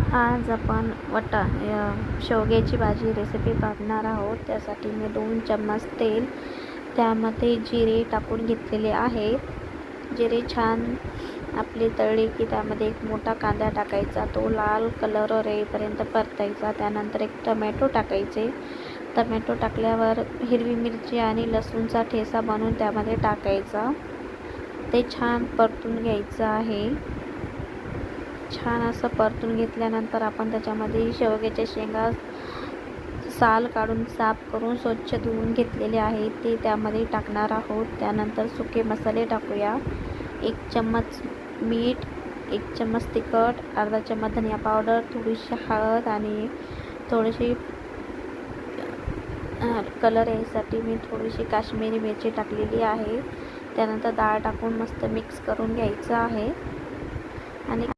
आज आपण शेवग्याची भाजी रेसिपी बघणार आहोत। त्यासाठी मी 2 चम्मच तेल, त्यामध्ये जिरे टाकून घेतलेले आहेत। जिरे छान आपले तळले की त्यामध्ये एक मोठा कांदा टाकायचा, तो लाल कलर येईपर्यंत परतायचा। त्यानंतर एक टोमॅटो टाकायचे। टोमॅटो टाकल्यावर हिरवी मिरची आणि लसूणचा ठेचा बनवून त्यामध्ये टाकायचा, ते छान परतून घ्यायचं आहे। छान असं परतून घेतल्यानंतर आपण त्याच्यामध्ये शेवग्याच्या शेंगा साल काढून साफ करून स्वच्छ धुवून घेतलेले आहे, ते त्यामध्ये टाकणार आहोत। त्यानंतर सुके मसाले टाकूया। 1 चम्मच मीठ, 1 चम्मच तिखट, अर्धा चम्मच धनिया पावडर, थोडीशी हळद आणि थोडीशी कलर यासाठी मी थोडीशी काश्मीरी मिरची टाकलेली आहे। त्यानंतर डाळ टाकून मस्त मिक्स करून घ्यायचं आहे।